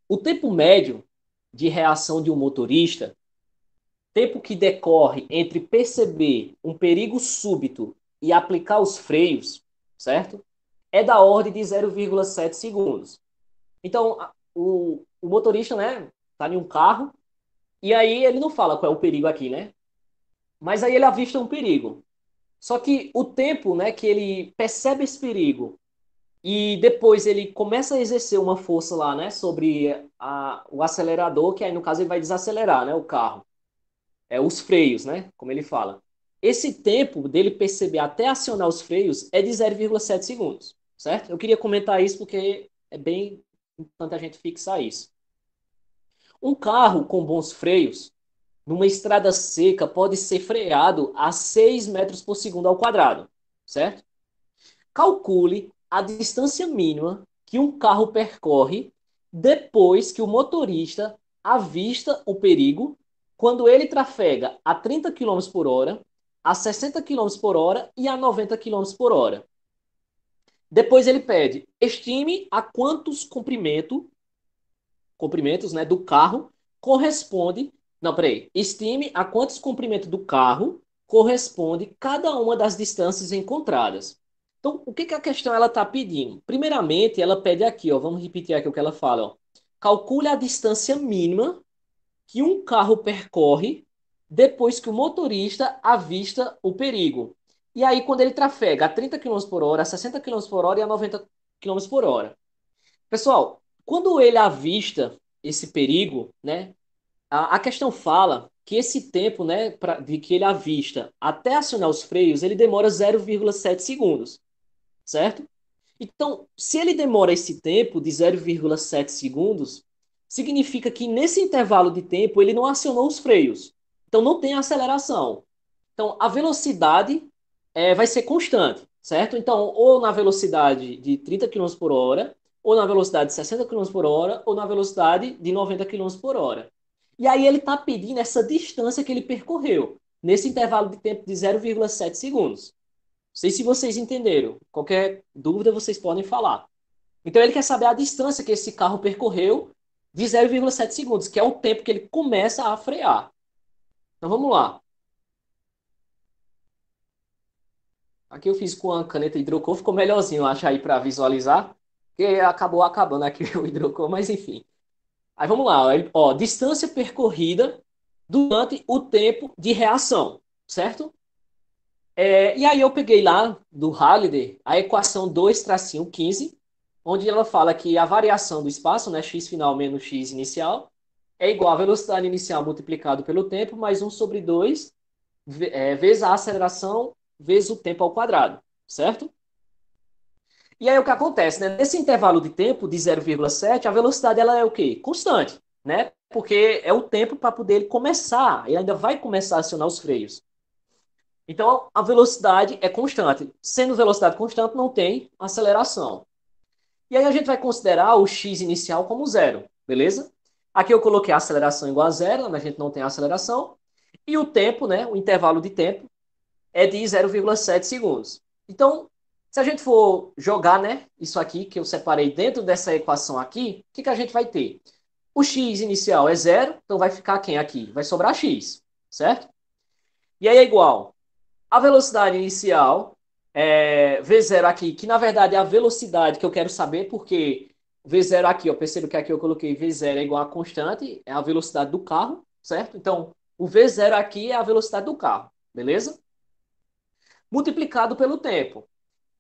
O tempo médio de reação de um motorista, tempo que decorre entre perceber um perigo súbito e aplicar os freios, certo? É da ordem de 0,7 segundos. Então, o motorista, né, tá em um carro e aí ele não fala qual é o perigo aqui, né? Mas aí ele avista um perigo. Só que o tempo, né, que ele percebe esse perigo e depois ele começa a exercer uma força lá, né, sobre o acelerador, que aí no caso ele vai desacelerar, né, o carro. Os freios, né, como ele fala. Esse tempo dele perceber até acionar os freios é de 0,7 segundos, certo? Eu queria comentar isso porque é bem importante a gente fixar isso. Um carro com bons freios, numa estrada seca, pode ser freado a 6 metros por segundo ao quadrado, certo? Calcule a distância mínima que um carro percorre depois que o motorista avista o perigo quando ele trafega a 30 km por hora, a 60 km por hora e a 90 km por hora. Depois ele pede, estime a quantos comprimentos, né, do carro corresponde. Não, peraí. Estime a quantos comprimentos do carro corresponde cada uma das distâncias encontradas. Então, o que que a questão ela está pedindo? Primeiramente, ela pede aqui, ó, vamos repetir aqui o que ela fala, ó. Calcule a distância mínima que um carro percorre depois que o motorista avista o perigo. E aí, quando ele trafega a 30 km por hora, a 60 km por hora e a 90 km por hora. Pessoal, quando ele avista esse perigo, né, a questão fala que esse tempo, né, de que ele avista até acionar os freios, ele demora 0,7 segundos, certo? Então, se ele demora esse tempo de 0,7 segundos, significa que nesse intervalo de tempo ele não acionou os freios. Então, não tem aceleração. Então, a velocidade vai ser constante, certo? Então, ou na velocidade de 30 km por hora, ou na velocidade de 60 km por hora, ou na velocidade de 90 km por hora. E aí ele está pedindo essa distância que ele percorreu, nesse intervalo de tempo de 0,7 segundos. Não sei se vocês entenderam. Qualquer dúvida vocês podem falar. Então ele quer saber a distância que esse carro percorreu de 0,7 segundos, que é o tempo que ele começa a frear. Então vamos lá. Aqui eu fiz com a caneta hidrocor, ficou melhorzinho, eu acho, aí para visualizar. Porque acabou acabando aqui o hidrocor, mas enfim. Aí vamos lá. Ó, distância percorrida durante o tempo de reação, certo? E aí eu peguei lá do Halliday a equação 2-15, onde ela fala que a variação do espaço, né, x final menos x inicial, é igual à velocidade inicial multiplicado pelo tempo, mais 1/2, vezes a aceleração, vezes o tempo ao quadrado, certo? E aí o que acontece, né? Nesse intervalo de tempo de 0,7, a velocidade ela é o quê? Constante, né? Porque é o tempo para poder ele começar, ele ainda vai começar a acionar os freios. Então, a velocidade é constante. Sendo velocidade constante, não tem aceleração. E aí a gente vai considerar o x inicial como zero, beleza? Aqui eu coloquei a aceleração igual a zero, a gente não tem aceleração. E o tempo, né, o intervalo de tempo, é de 0,7 segundos. Então, se a gente for jogar, né, isso aqui que eu separei dentro dessa equação aqui, o que que a gente vai ter? O x inicial é zero, então vai ficar quem aqui? Vai sobrar x, certo? E aí é igual a velocidade inicial, V0 aqui, que na verdade é a velocidade que eu quero saber, porque V0 aqui, eu percebo que aqui eu coloquei V0 é igual a constante, é a velocidade do carro, certo? Então, o V0 aqui é a velocidade do carro, beleza? Multiplicado pelo tempo.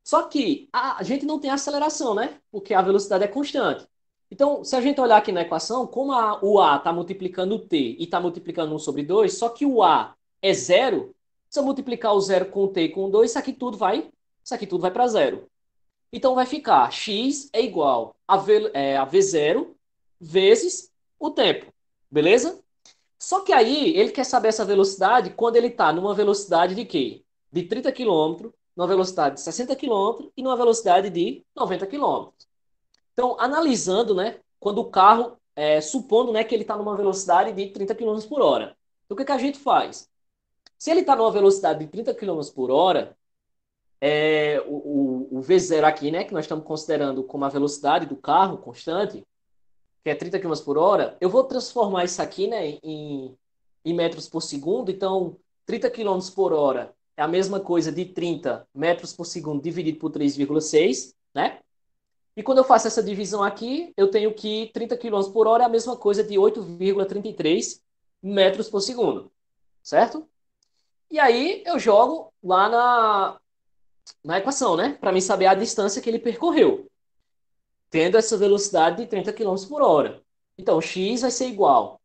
Só que a gente não tem aceleração, né? Porque a velocidade é constante. Então, se a gente olhar aqui na equação, como o A está multiplicando o T e está multiplicando 1/2, só que o A é zero, se eu multiplicar o zero com o T e com o 2, isso aqui tudo vai para zero. Então vai ficar x é igual a V0 vezes o tempo. Beleza? Só que aí ele quer saber essa velocidade quando ele está numa velocidade de quê? De 30 km, numa velocidade de 60 km e numa velocidade de 90 km. Então, analisando, né, quando o carro, supondo, né, que ele está numa velocidade de 30 km por hora. Então, o que que a gente faz? Se ele está numa velocidade de 30 km por hora, o V0 aqui, né, que nós estamos considerando como a velocidade do carro constante, que é 30 quilômetros por hora, eu vou transformar isso aqui, né, em metros por segundo. Então, 30 quilômetros por hora é a mesma coisa de 30 metros por segundo dividido por 3,6, né? E quando eu faço essa divisão aqui, eu tenho que 30 quilômetros por hora é a mesma coisa de 8,33 metros por segundo, certo? E aí eu jogo lá na equação, né? Para mim saber a distância que ele percorreu, tendo essa velocidade de 30 quilômetros por hora. Então, x vai ser igual.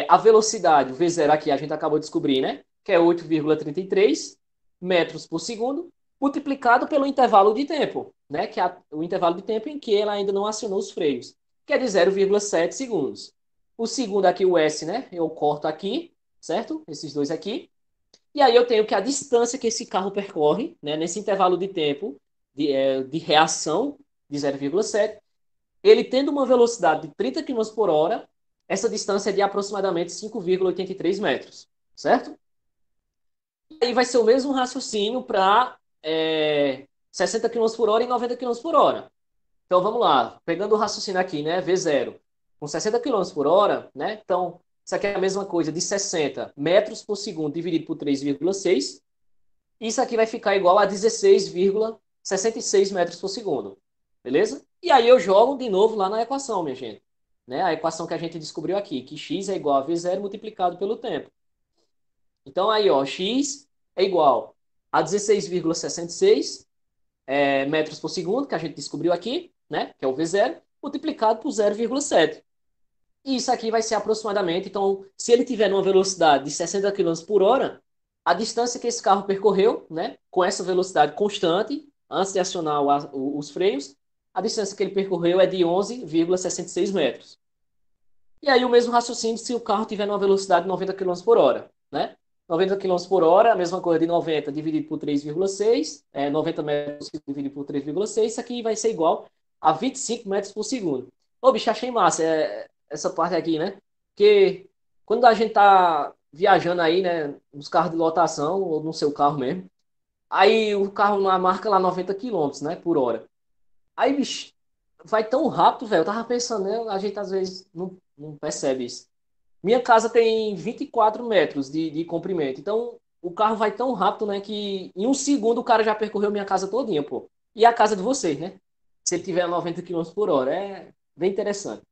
A velocidade, o V0 aqui a gente acabou de descobrir, né? Que é 8,33 metros por segundo, multiplicado pelo intervalo de tempo, né? Que é o intervalo de tempo em que ela ainda não acionou os freios, que é de 0,7 segundos. O segundo aqui, o S, né? Eu corto aqui, certo? Esses dois aqui. E aí eu tenho que a distância que esse carro percorre, né, nesse intervalo de tempo de reação de 0,7, ele tendo uma velocidade de 30 quilômetros por hora, essa distância é de aproximadamente 5,83 metros, certo? E aí vai ser o mesmo raciocínio para 60 quilômetros por hora e 90 quilômetros por hora. Então vamos lá, pegando o raciocínio aqui, né, V0, com 60 quilômetros por hora, né? Então, isso aqui é a mesma coisa de 60 metros por segundo dividido por 3,6. Isso aqui vai ficar igual a 16,66 metros por segundo. Beleza? E aí eu jogo de novo lá na equação, minha gente. Né? A equação que a gente descobriu aqui, que x é igual a v0 multiplicado pelo tempo. Então aí, ó, x é igual a 16,66 metros por segundo, que a gente descobriu aqui, né? Que é o v0, multiplicado por 0,7. E isso aqui vai ser aproximadamente, então, se ele tiver numa velocidade de 60 quilômetros por hora, a distância que esse carro percorreu, né, com essa velocidade constante, antes de acionar os freios, a distância que ele percorreu é de 11,66 metros. E aí o mesmo raciocínio se o carro tiver numa velocidade de 90 quilômetros por hora, né? 90 quilômetros por hora, a mesma coisa de 90 dividido por 3,6, 90 metros dividido por 3,6, isso aqui vai ser igual a 25 metros por segundo. Ô, bicho, achei massa essa parte aqui, né? Porque quando a gente tá viajando aí, né, nos carros de lotação, ou no seu carro mesmo, aí o carro marca lá 90 quilômetros, né, por hora. Aí, bicho, vai tão rápido, velho. Eu tava pensando, né? A gente às vezes não percebe isso. Minha casa tem 24 metros de comprimento. Então, o carro vai tão rápido, né? Que em um segundo o cara já percorreu minha casa todinha, pô. E a casa de vocês, né? Se ele tiver a 90 quilômetros por hora. É bem interessante.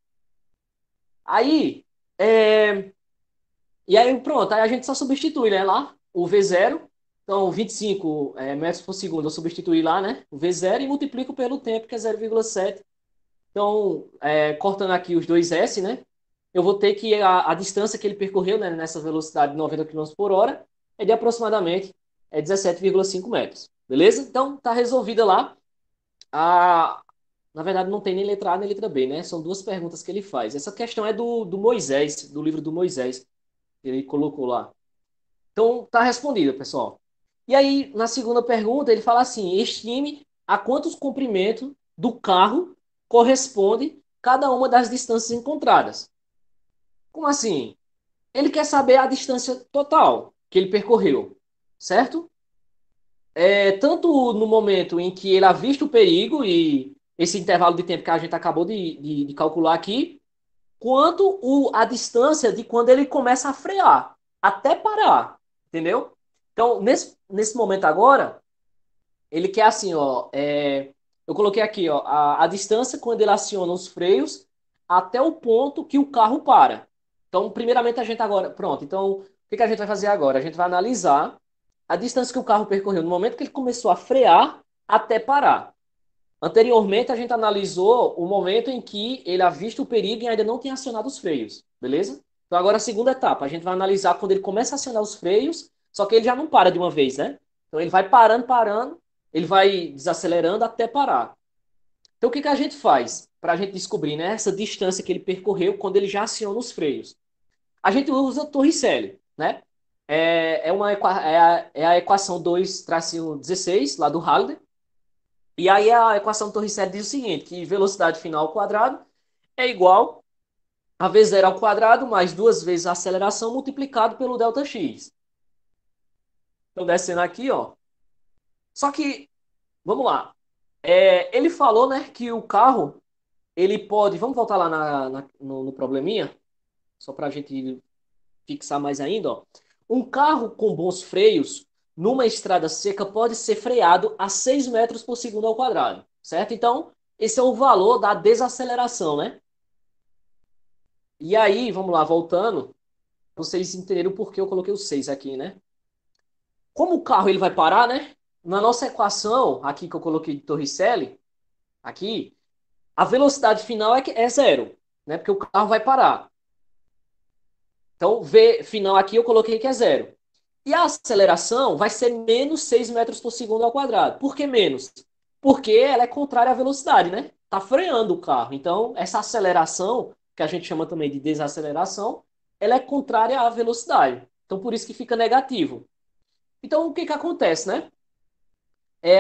Aí, e aí pronto. Aí a gente só substitui, né? Lá, o V0. Então, 25 metros por segundo eu substituí lá, né? O V0 e multiplico pelo tempo, que é 0,7. Então, cortando aqui os dois S, né? Eu vou ter que a distância que ele percorreu, né, nessa velocidade de 90 quilômetros por hora é de aproximadamente 17,5 metros. Beleza? Então, tá resolvida lá. A, na verdade, não tem nem letra A nem letra B, né? São duas perguntas que ele faz. Essa questão é do Moisés, do livro do Moisés, que ele colocou lá. Então, tá respondida, pessoal. E aí, na segunda pergunta, ele fala assim: estime a quantos comprimentos do carro corresponde cada uma das distâncias encontradas. Como assim? Ele quer saber a distância total que ele percorreu, certo? Tanto no momento em que ele avista o perigo e esse intervalo de tempo que a gente acabou de calcular aqui, quanto a distância de quando ele começa a frear, até parar, entendeu? Então, nesse momento agora, ele quer assim, ó, eu coloquei aqui, ó, a distância quando ele aciona os freios até o ponto que o carro para. Então, primeiramente a gente agora, pronto. Então, o que que a gente vai fazer agora? A gente vai analisar a distância que o carro percorreu no momento que ele começou a frear até parar. Anteriormente, a gente analisou o momento em que ele avista o perigo e ainda não tem acionado os freios, beleza? Então, agora a segunda etapa, a gente vai analisar quando ele começa a acionar os freios, só que ele já não para de uma vez, né? Então, ele vai parando, parando, ele vai desacelerando até parar. Então, o que que a gente faz para a gente descobrir, né, essa distância que ele percorreu quando ele já aciona os freios? A gente usa Torricelli, né? É a equação 2-16 lá do Halliday. E aí a equação Torricelli diz o seguinte, que velocidade final ao quadrado é igual a v0 ao quadrado mais duas vezes a aceleração multiplicado pelo ΔX. Então, descendo aqui, ó. Só que, vamos lá. Ele falou, né, que o carro ele pode. Vamos voltar lá no probleminha, só para a gente fixar mais ainda, ó. Um carro com bons freios numa estrada seca pode ser freado a 6 metros por segundo ao quadrado, certo? Então, esse é o valor da desaceleração, né? E aí, vamos lá, voltando, vocês entenderam por que eu coloquei o 6 aqui, né? Como o carro ele vai parar, né? Na nossa equação, aqui que eu coloquei de Torricelli, aqui, a velocidade final é zero, né? Porque o carro vai parar. Então, V final aqui eu coloquei que é zero. E a aceleração vai ser menos 6 metros por segundo ao quadrado. Por que menos? Porque ela é contrária à velocidade, né? Está freando o carro. Então, essa aceleração, que a gente chama também de desaceleração, ela é contrária à velocidade. Então, por isso que fica negativo. Então, o que que acontece, né?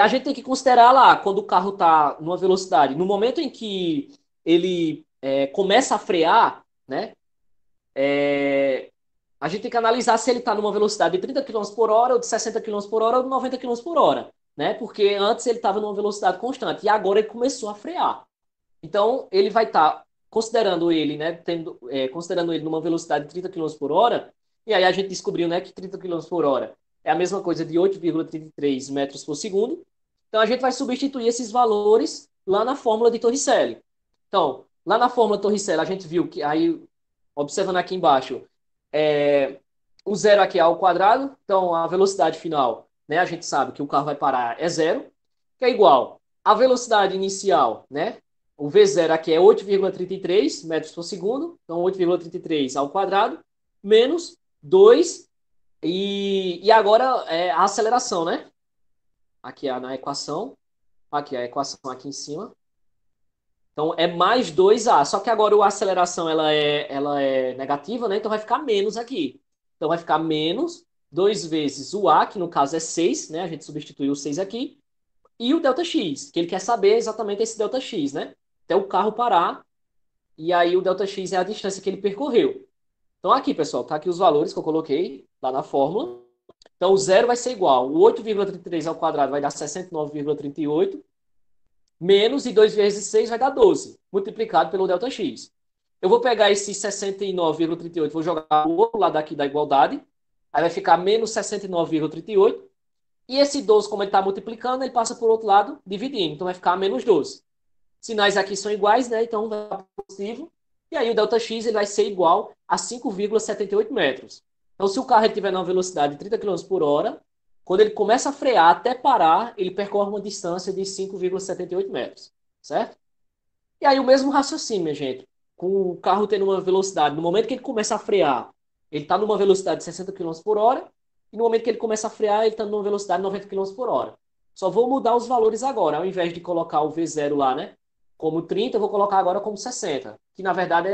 A gente tem que considerar lá, quando o carro está numa velocidade, no momento em que ele começa a frear, né? A gente tem que analisar se ele está numa velocidade de 30 km por hora, ou de 60 km por hora, ou de 90 km por hora, né? Porque antes ele estava numa velocidade constante e agora ele começou a frear. Então, ele vai estar considerando ele, né? Considerando ele numa velocidade de 30 km por hora, e aí a gente descobriu, né, que 30 km por hora é a mesma coisa de 8,33 metros por segundo. Então, a gente vai substituir esses valores lá na fórmula de Torricelli. Então, lá na fórmula de Torricelli, a gente viu que aí, observando aqui embaixo, é, o zero aqui é ao quadrado, então a velocidade final, né, a gente sabe que o carro vai parar é zero, que é igual a velocidade inicial, né? O V0 aqui é 8,33 metros por segundo, então 8,33 ao quadrado, menos 2, e agora a aceleração, né? Aqui na equação, aqui a equação aqui em cima. Então é mais 2A, só que agora a aceleração ela é negativa, né? Então vai ficar menos aqui. Então vai ficar menos 2 vezes o A, que no caso é 6, né? A gente substituiu o 6 aqui, e o delta x, que ele quer saber exatamente esse delta x, né? Até o carro parar, e aí o delta x é a distância que ele percorreu. Então aqui, pessoal, tá aqui os valores que eu coloquei lá na fórmula. Então o zero vai ser igual, o 8,33 ao quadrado vai dar 69,38, menos, e 2 vezes 6 vai dar 12, multiplicado pelo delta x. Eu vou pegar esse 69,38, vou jogar o outro lado aqui da igualdade, aí vai ficar menos 69,38, e esse 12, como ele está multiplicando, ele passa por outro lado, dividindo. Então vai ficar menos 12. Sinais aqui são iguais, né? Então vai dar positivo. E aí o ΔX ele vai ser igual a 5,78 metros. Então, se o carro estiver numa velocidade de 30 km por hora, quando ele começa a frear até parar, ele percorre uma distância de 5,78 metros. Certo? E aí o mesmo raciocínio, minha gente. Com o carro tendo uma velocidade, no momento que ele começa a frear, ele está numa velocidade de 60 km por hora, e no momento que ele começa a frear, ele está numa velocidade de 90 km por hora. Só vou mudar os valores agora, ao invés de colocar o V0 lá, né? Como 30, eu vou colocar agora como 60, que na verdade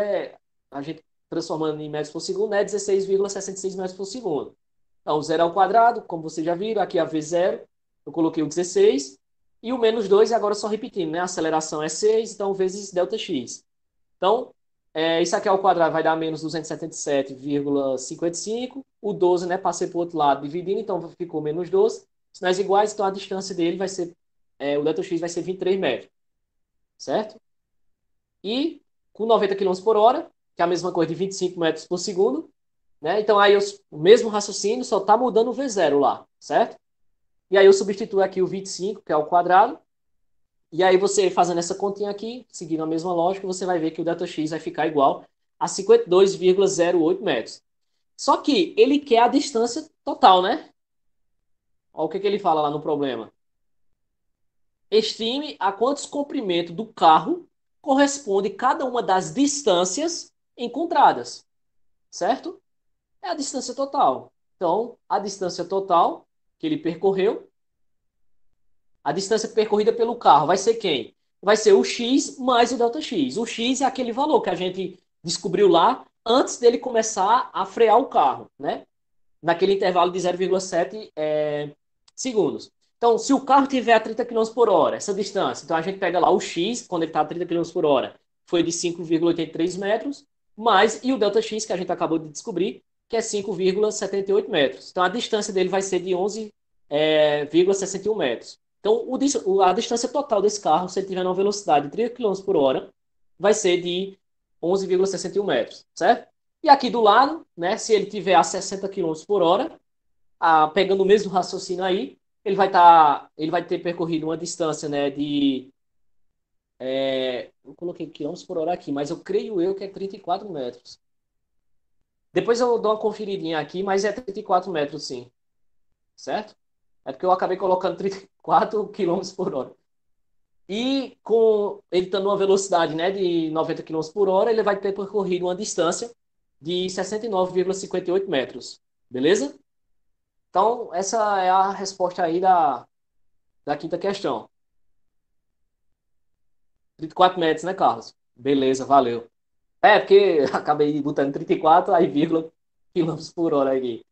a gente transformando em metros por segundo, é 16,66 metros por segundo. Então, 0 ao quadrado, como vocês já viram, aqui é a V0, eu coloquei o 16, e o menos 2, e agora só repetindo, né? A aceleração é 6, então vezes ΔX. Então, isso aqui ao quadrado vai dar menos 277,55. O 12, né? Passei para o outro lado dividindo, então ficou menos 12. Sinais iguais, então a distância dele vai ser, o ΔX vai ser 23 metros, certo? E com 90 km por hora, que é a mesma coisa de 25 metros por segundo, né? Então aí o mesmo raciocínio, só está mudando o V0 lá, certo? E aí eu substituo aqui o 25, que é ao quadrado. E aí você fazendo essa continha aqui, seguindo a mesma lógica, você vai ver que o ΔX vai ficar igual a 52,08 metros. Só que ele quer a distância total, né? Olha o que ele fala lá no problema. Estime a quantos comprimentos do carro corresponde cada uma das distâncias encontradas, certo? É a distância total. Então, a distância total que ele percorreu, a distância percorrida pelo carro vai ser quem? Vai ser o x mais o ΔX. O x é aquele valor que a gente descobriu lá antes dele começar a frear o carro, né? Naquele intervalo de 0,7 segundos. Então, se o carro tiver a 30 km por hora, essa distância, então a gente pega lá o x, quando ele está a 30 km por hora, foi de 5,83 metros, mais, e o ΔX, que a gente acabou de descobrir, que é 5,78 metros. Então, a distância dele vai ser de 11,61 metros. Então, a distância total desse carro, se ele tiver uma velocidade de 30 km por hora, vai ser de 11,61 metros, certo? E aqui do lado, né, se ele tiver a 60 quilômetros por hora, pegando o mesmo raciocínio aí, ele vai ter percorrido uma distância, né, eu coloquei quilômetros por hora aqui, mas eu creio eu que é 34 metros. Depois eu dou uma conferidinha aqui, mas é 34 metros, sim, certo? É porque eu acabei colocando 34 quilômetros por hora. E com ele estando numa velocidade, né, de 90 quilômetros por hora, ele vai ter percorrido uma distância de 69,58 metros. Beleza? Então, essa é a resposta aí da quinta questão. 34 metros, né, Carlos? Beleza, valeu. É, porque acabei botando 34, aí vírgula quilômetros por hora aqui.